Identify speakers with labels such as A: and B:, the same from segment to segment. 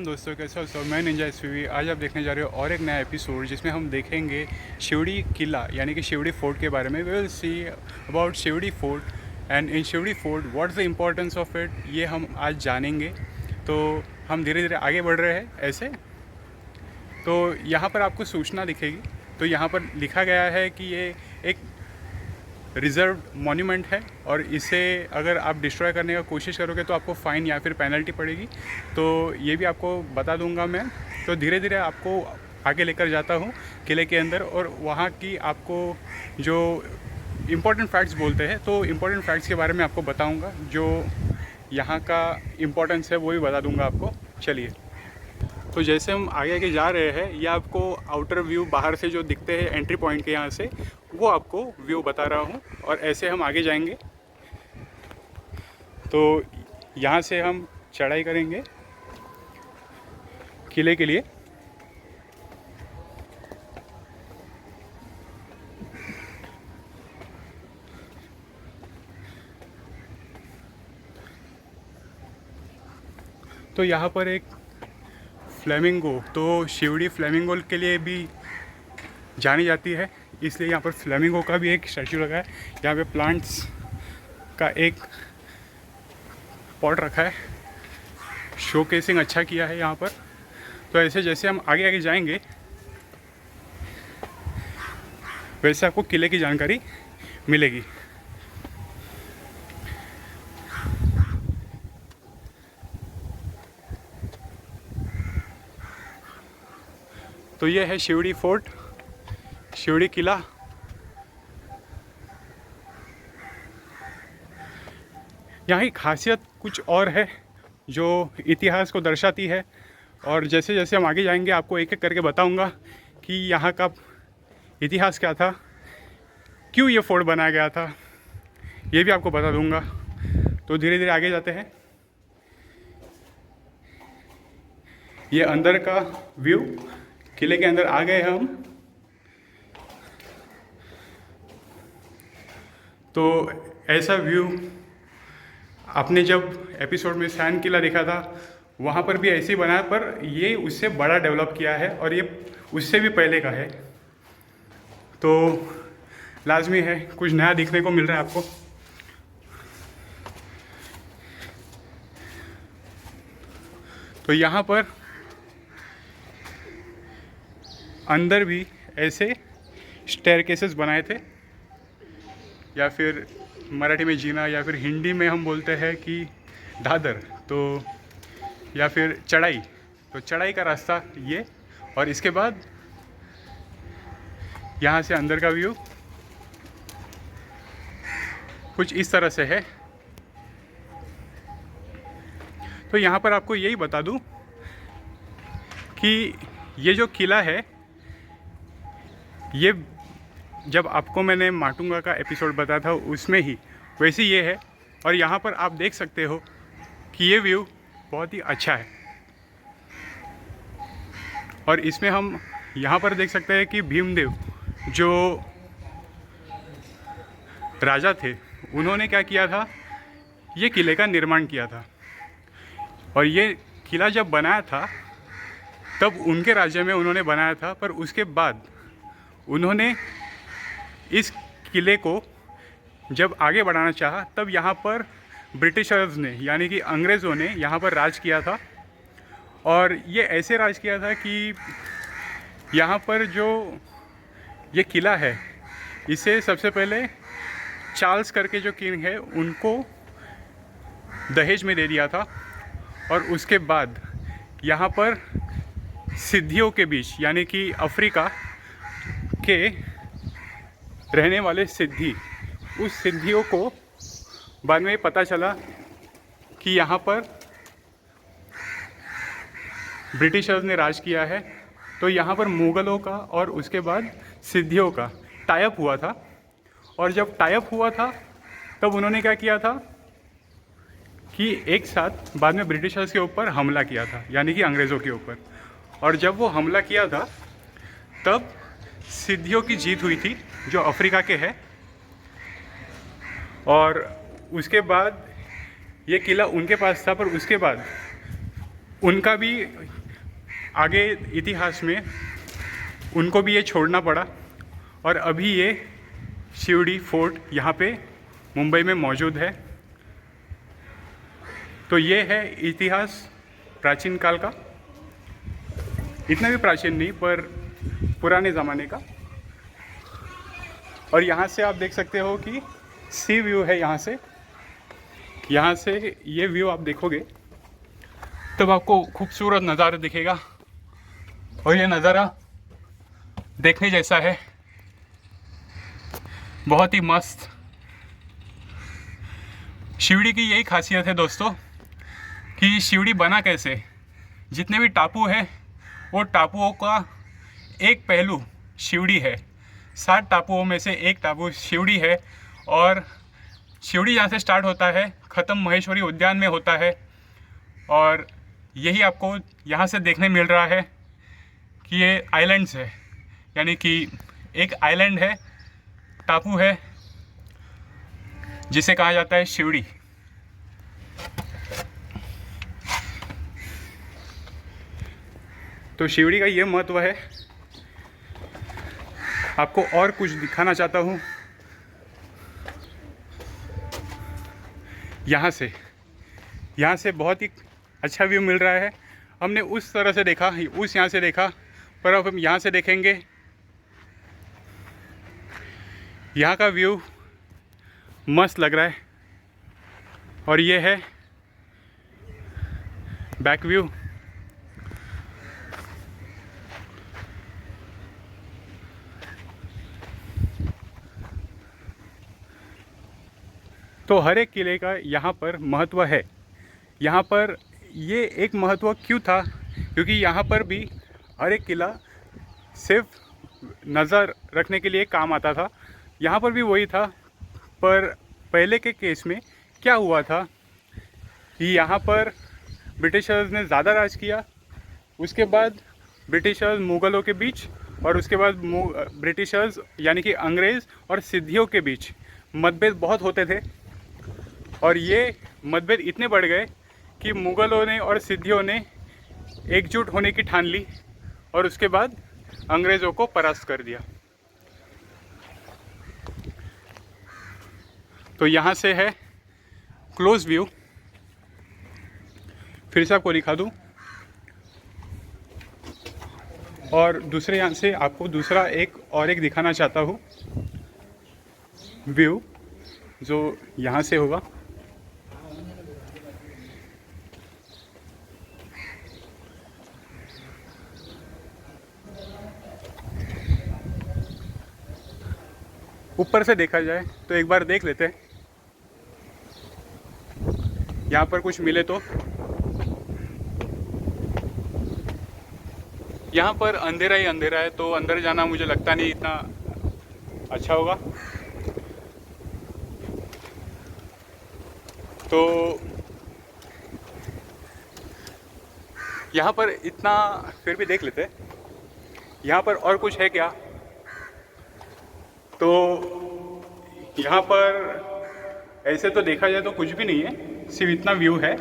A: राम दोस्तों, कैसे हो सब। मैं निंजा एसवीवी। आज आप देखने जा रहे हो और एक नया एपिसोड जिसमें हम देखेंगे शिवड़ी किला यानी कि शिवड़ी फोर्ट के बारे में। We will see about Sewri fort and in Sewri fort what is the importance of it, ये हम आज जानेंगे। तो हम धीरे धीरे आगे बढ़ रहे हैं ऐसे। तो यहाँ पर आपको सूचना दिखेगी। तो यहाँ पर लिखा गया है कि ये एक रिज़र्व मॉन्यूमेंट है और इसे अगर आप डिस्ट्रॉय करने का कोशिश करोगे तो आपको फ़ाइन या फिर पेनल्टी पड़ेगी। तो ये भी आपको बता दूंगा मैं। तो धीरे धीरे आपको आगे लेकर जाता हूँ किले के अंदर और वहाँ की आपको जो इम्पोर्टेंट फैक्ट्स बोलते हैं तो इम्पोर्टेंट फैक्ट्स के बारे में आपको बताऊँगा। जो यहाँ का इम्पोर्टेंस है वो भी बता दूँगा आपको। चलिए, तो जैसे हम आगे आगे जा रहे हैं ये आपको आउटर व्यू बाहर से जो दिखते हैं एंट्री पॉइंट के यहाँ से, वो आपको व्यू बता रहा हूँ। और ऐसे हम आगे जाएंगे तो यहाँ से हम चढ़ाई करेंगे किले के लिए। तो यहाँ पर एक फ्लेमिंगो, तो शिवड़ी फ्लेमिंगो के लिए भी जानी जाती है, इसलिए यहाँ पर फ्लेमिंगो का भी एक स्टैचू लगा है। यहाँ पे प्लांट्स का एक पॉट रखा है, शोकेसिंग अच्छा किया है यहाँ पर। तो ऐसे जैसे हम आगे आगे जाएंगे वैसे आपको किले की जानकारी मिलेगी। तो ये है शिवड़ी फोर्ट, शिवड़ी किला। यहाँ की खासियत कुछ और है जो इतिहास को दर्शाती है। और जैसे जैसे हम आगे जाएंगे आपको एक एक करके बताऊंगा कि यहाँ का इतिहास क्या था, क्यों ये फोर्ट बनाया गया था, ये भी आपको बता दूंगा। तो धीरे धीरे आगे जाते हैं। ये अंदर का व्यू, किले के अंदर आ गए हम। तो ऐसा व्यू आपने जब एपिसोड में सैन किला देखा था वहाँ पर भी ऐसे ही बनाया, पर ये उससे बड़ा डेवलप किया है और ये उससे भी पहले का है। तो लाजमी है, कुछ नया दिखने को मिल रहा है आपको। तो यहाँ पर अंदर भी ऐसे स्टेयरकेसेस बनाए थे, या फिर मराठी में जीना, या फिर हिंदी में हम बोलते हैं कि दादर, तो या फिर चढ़ाई। तो चढ़ाई का रास्ता ये, और इसके बाद यहाँ से अंदर का व्यू कुछ इस तरह से है। तो यहाँ पर आपको यही बता दूँ कि ये जो किला है ये जब आपको मैंने माटुंगा का एपिसोड बताया था उसमें ही वैसे ये है। और यहाँ पर आप देख सकते हो कि ये व्यू बहुत ही अच्छा है। और इसमें हम यहाँ पर देख सकते हैं कि भीमदेव जो राजा थे उन्होंने क्या किया था, ये किले का निर्माण किया था। और ये किला जब बनाया था तब उनके राज्य में उन्होंने बनाया था, पर उसके बाद उन्होंने इस किले को जब आगे बढ़ाना चाहा तब यहाँ पर ब्रिटिशर्स ने यानी कि अंग्रेज़ों ने यहाँ पर राज किया था। और ये ऐसे राज किया था कि यहाँ पर जो ये किला है इसे सबसे पहले चार्ल्स करके जो किंग है उनको दहेज में दे दिया था। और उसके बाद यहाँ पर सिद्धियों के बीच यानी कि अफ्रीका के रहने वाले सिद्धि, उस सिद्धियों को बाद में पता चला कि यहाँ पर ब्रिटिशर्स ने राज किया है। तो यहाँ पर मुग़लों का और उसके बाद सिद्धियों का टाइप हुआ था। और जब टाइप हुआ था तब उन्होंने क्या किया था कि एक साथ बाद में ब्रिटिशर्स के ऊपर हमला किया था यानी कि अंग्रेज़ों के ऊपर। और जब वो हमला किया था तब सिद्धियों की जीत हुई थी जो अफ्रीका के हैं। और उसके बाद ये किला उनके पास था, पर उसके बाद उनका भी आगे इतिहास में उनको भी ये छोड़ना पड़ा और अभी ये शिवड़ी फोर्ट यहाँ पे मुंबई में मौजूद है। तो ये है इतिहास प्राचीन काल का, इतना भी प्राचीन नहीं पर पुराने ज़माने का। और यहाँ से आप देख सकते हो कि सी व्यू है। यहाँ से ये व्यू आप देखोगे तब आपको खूबसूरत नज़ारा दिखेगा और ये नज़ारा देखने जैसा है, बहुत ही मस्त। शिवड़ी की यही खासियत है दोस्तों कि शिवड़ी बना कैसे। जितने भी टापू है वो टापुओं का एक पहलू शिवड़ी है। 7 टापुओं में से एक टापू शिवड़ी है और शिवड़ी यहाँ से स्टार्ट होता है, ख़त्म महेश्वरी उद्यान में होता है। और यही आपको यहाँ से देखने मिल रहा है कि ये आइलैंड्स है, यानी कि एक आइलैंड है, टापू है जिसे कहा जाता है शिवड़ी। तो शिवड़ी का ये महत्व है। आपको और कुछ दिखाना चाहता हूँ। यहाँ से बहुत ही अच्छा व्यू मिल रहा है। हमने उस तरह से देखा, यहाँ से देखा, पर अब हम यहाँ से देखेंगे। यहाँ का व्यू मस्त लग रहा है और ये है बैक व्यू। तो हर एक किले का यहाँ पर महत्व है। यहाँ पर ये एक महत्व क्यों था, क्योंकि यहाँ पर भी हर एक किला सिर्फ नज़र रखने के लिए काम आता था। यहाँ पर भी वही था, पर पहले के केस में क्या हुआ था कि यहाँ पर ब्रिटिशर्स ने ज़्यादा राज किया। उसके बाद ब्रिटिशर्स मुग़लों के बीच और उसके बाद ब्रिटिशर्स यानी कि अंग्रेज़ और सिद्धियों के बीच मतभेद बहुत होते थे और ये मतभेद इतने बढ़ गए कि मुग़लों ने और सिद्धियों ने एकजुट होने की ठान ली और उसके बाद अंग्रेज़ों को परास्त कर दिया। तो यहाँ से है क्लोज व्यू, फिर से आपको दिखा दूँ। और दूसरे यहाँ से आपको दूसरा एक दिखाना चाहता हूँ व्यू, जो यहाँ से होगा। ऊपर से देखा जाए तो एक बार देख लेते हैं यहाँ पर कुछ मिले तो। यहाँ पर अंधेरा ही अंधेरा है, तो अंदर जाना मुझे लगता नहीं इतना अच्छा होगा। तो यहाँ पर इतना फिर भी देख लेते हैं यहाँ पर और कुछ है क्या। तो यहाँ पर ऐसे तो देखा जाए तो कुछ भी नहीं है, सिर्फ इतना व्यू है।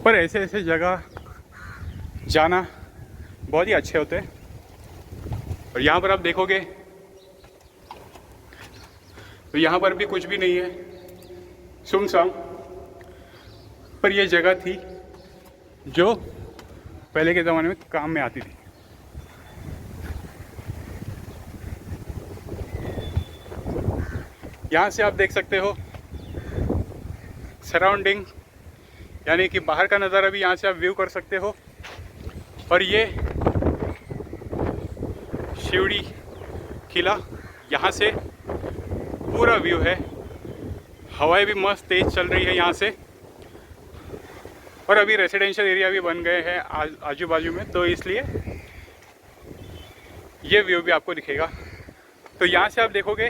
A: पर ऐसे ऐसे जगह जाना बहुत ही अच्छे होते हैं। और यहाँ पर आप देखोगे तो यहाँ पर भी कुछ भी नहीं है, सुनसान। पर यह जगह थी जो पहले के ज़माने में काम में आती थी। यहाँ से आप देख सकते हो सराउंडिंग, यानी कि बाहर का नज़ारा भी यहाँ से आप व्यू कर सकते हो। और ये शिवड़ी किला, यहाँ से पूरा व्यू है। हवाएं भी मस्त तेज़ चल रही है यहाँ से। और अभी रेसिडेंशियल एरिया भी बन गए हैं आजू बाजू में, तो इसलिए ये व्यू भी आपको दिखेगा। तो यहाँ से आप देखोगे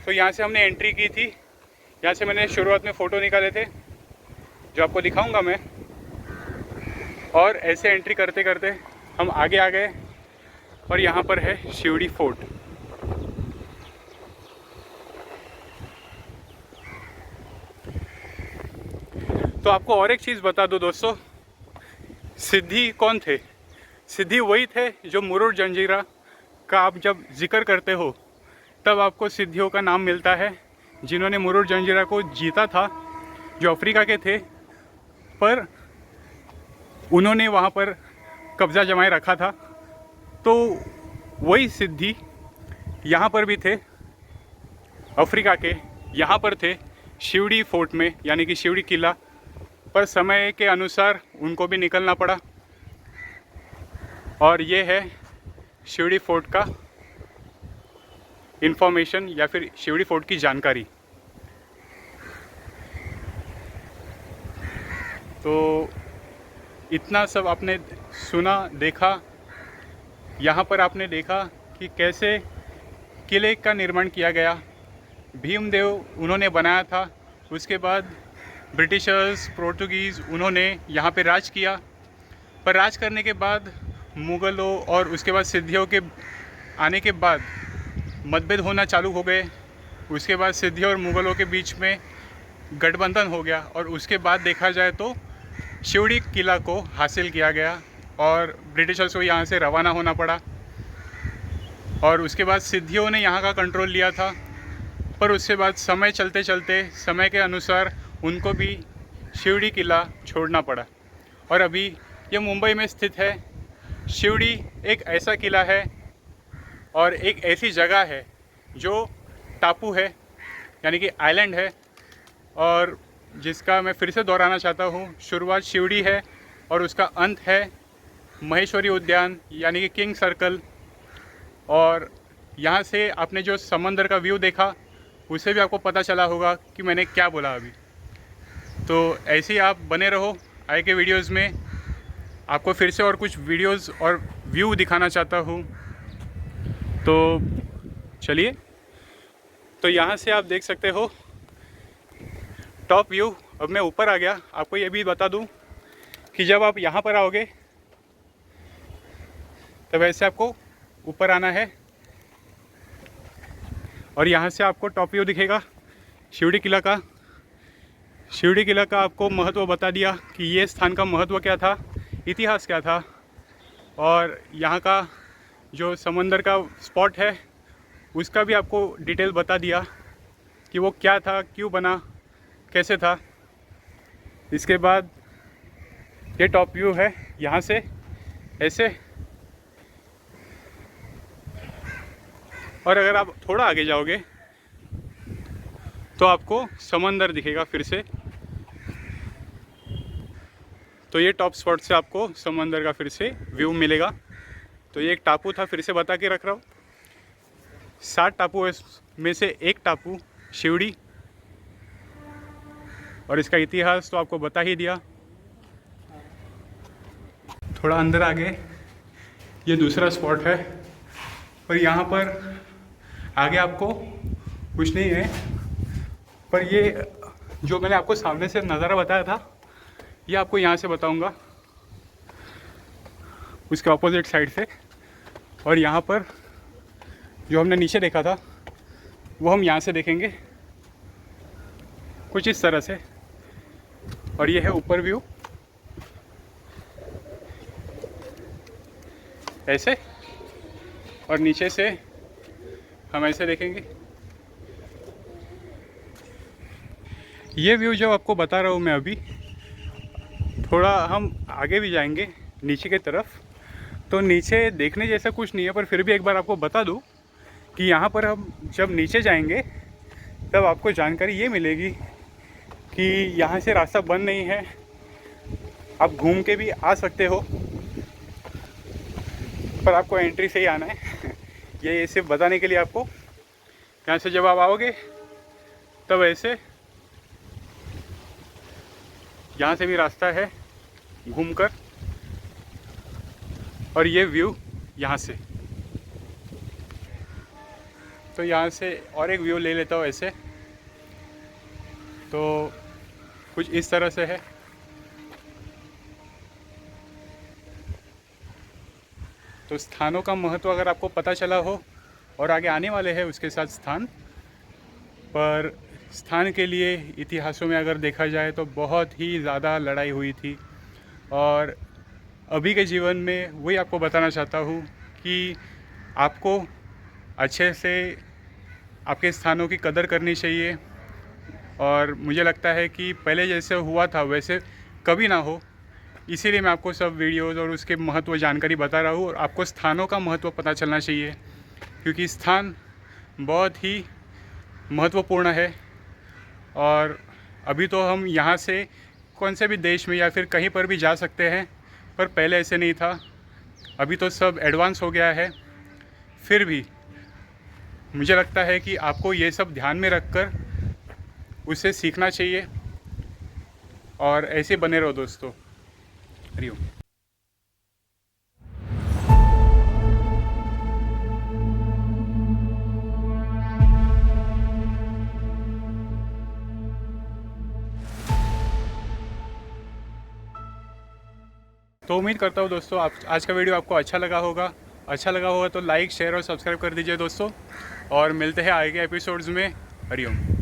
A: तो यहाँ से हमने एंट्री की थी, यहाँ से मैंने शुरुआत में फ़ोटो निकाले थे जो आपको दिखाऊंगा मैं। और ऐसे एंट्री करते करते हम आगे आ गए और यहाँ पर है शिवड़ी फोर्ट। तो आपको और एक चीज़ बता दो दोस्तों, सिद्धि कौन थे? सिद्धि वही थे जो मुरुड जंजीरा का आप जब जिक्र करते हो तब आपको सिद्धियों का नाम मिलता है, जिन्होंने मुरुड जंजीरा को जीता था, जो अफ्रीका के थे, पर उन्होंने वहाँ पर कब्ज़ा जमाए रखा था। तो वही सिद्धि यहाँ पर भी थे, अफ्रीका के, यहाँ पर थे शिवड़ी फोर्ट में, यानी कि शिवड़ी किला। पर समय के अनुसार उनको भी निकलना पड़ा, और ये है शिवड़ी फोर्ट का इंफॉर्मेशन या फिर शिवड़ी फोर्ट की जानकारी। तो इतना सब आपने सुना, देखा। यहाँ पर आपने देखा कि कैसे किले का निर्माण किया गया, भीमदेव उन्होंने बनाया था। उसके बाद ब्रिटिशर्स, पोर्टुगीज़ उन्होंने यहाँ पे राज किया। पर राज करने के बाद मुग़लों और उसके बाद सिद्धियों के आने के बाद मतभेद होना चालू हो गए। उसके बाद सिद्धियों और मुग़लों के बीच में गठबंधन हो गया, और उसके बाद देखा जाए तो शिवड़ी किला को हासिल किया गया और ब्रिटिशर्स को यहाँ से रवाना होना पड़ा। और उसके बाद सिद्धियों ने यहाँ का कंट्रोल लिया था, पर उसके बाद समय चलते चलते समय के अनुसार उनको भी शिवड़ी किला छोड़ना पड़ा, और अभी ये मुंबई में स्थित है। शिवड़ी एक ऐसा किला है और एक ऐसी जगह है जो टापू है, यानी कि आइलैंड है, और जिसका मैं फिर से दोहराना चाहता हूँ, शुरुआत शिवड़ी है और उसका अंत है महेश्वरी उद्यान, यानी कि किंग सर्कल। और यहाँ से आपने जो समंदर का व्यू देखा, उससे भी आपको पता चला होगा कि मैंने क्या बोला अभी। तो ऐसे ही आप बने रहो आगे के वीडियोस में। आपको फिर से और कुछ वीडियोस और व्यू दिखाना चाहता हूँ, तो चलिए। तो यहाँ से आप देख सकते हो टॉप व्यू। अब मैं ऊपर आ गया। आपको ये भी बता दूँ कि जब आप यहाँ पर आओगे तब ऐसे आपको ऊपर आना है, और यहाँ से आपको टॉप व्यू दिखेगा शिवड़ी किला का। शिवड़ी किला का आपको महत्व बता दिया कि ये स्थान का महत्व क्या था, इतिहास क्या था, और यहाँ का जो समंदर का स्पॉट है उसका भी आपको डिटेल बता दिया कि वो क्या था, क्यों बना, कैसे था। इसके बाद ये टॉप व्यू है यहाँ से ऐसे, और अगर आप थोड़ा आगे जाओगे तो आपको समंदर दिखेगा फिर से। तो ये टॉप स्पॉट से आपको समंदर का फिर से व्यू मिलेगा। तो ये एक टापू था, फिर से बता के रख रहा हूँ। 7 टापू में से एक टापू शिवड़ी, और इसका इतिहास तो आपको बता ही दिया। थोड़ा अंदर आगे ये दूसरा स्पॉट है, पर यहाँ पर आगे आपको कुछ नहीं है। पर ये जो मैंने आपको सामने से नज़ारा बताया था, ये आपको यहाँ से बताऊँगा, उसके ऑपोजिट साइड से। और यहाँ पर जो हमने नीचे देखा था वो हम यहाँ से देखेंगे कुछ इस तरह से। और ये है ऊपर व्यू ऐसे, और नीचे से हम ऐसे देखेंगे। ये व्यू जो आपको बता रहा हूँ मैं अभी, थोड़ा हम आगे भी जाएंगे नीचे की तरफ, तो नीचे देखने जैसा कुछ नहीं है, पर फिर भी एक बार आपको बता दूँ कि यहाँ पर हम जब नीचे जाएंगे तब आपको जानकारी ये मिलेगी कि यहाँ से रास्ता बंद नहीं है, आप घूम के भी आ सकते हो, पर आपको एंट्री से ही आना है। ये सिर्फ बताने के लिए आपको। यहाँ से जब आप आओगे तब ऐसे यहाँ से भी रास्ता है घूमकर, और ये व्यू यहाँ से। तो यहाँ से और एक व्यू ले लेता हूँ ऐसे, तो कुछ इस तरह से है। तो स्थानों का महत्व अगर आपको पता चला हो, और आगे आने वाले हैं उसके साथ स्थान, पर स्थान के लिए इतिहासों में अगर देखा जाए तो बहुत ही ज़्यादा लड़ाई हुई थी। और अभी के जीवन में वही आपको बताना चाहता हूँ कि आपको अच्छे से आपके स्थानों की कदर करनी चाहिए। और मुझे लगता है कि पहले जैसे हुआ था वैसे कभी ना हो, इसीलिए मैं आपको सब वीडियोज़ और उसके महत्व जानकारी बता रहा हूँ। और आपको स्थानों का महत्व पता चलना चाहिए, क्योंकि स्थान बहुत ही महत्वपूर्ण है। और अभी तो हम यहाँ से कौन से भी देश में या फिर कहीं पर भी जा सकते हैं, पर पहले ऐसे नहीं था। अभी तो सब एडवांस हो गया है। फिर भी मुझे लगता है कि आपको ये सब ध्यान में रखकर उसे सीखना चाहिए और ऐसे बने रहो दोस्तों। हरिओम। तो उम्मीद करता हूँ दोस्तों आप आज का वीडियो आपको अच्छा लगा होगा तो लाइक शेयर और सब्सक्राइब कर दीजिए दोस्तों। और मिलते हैं आगे के एपिसोड्स में। हरिओम।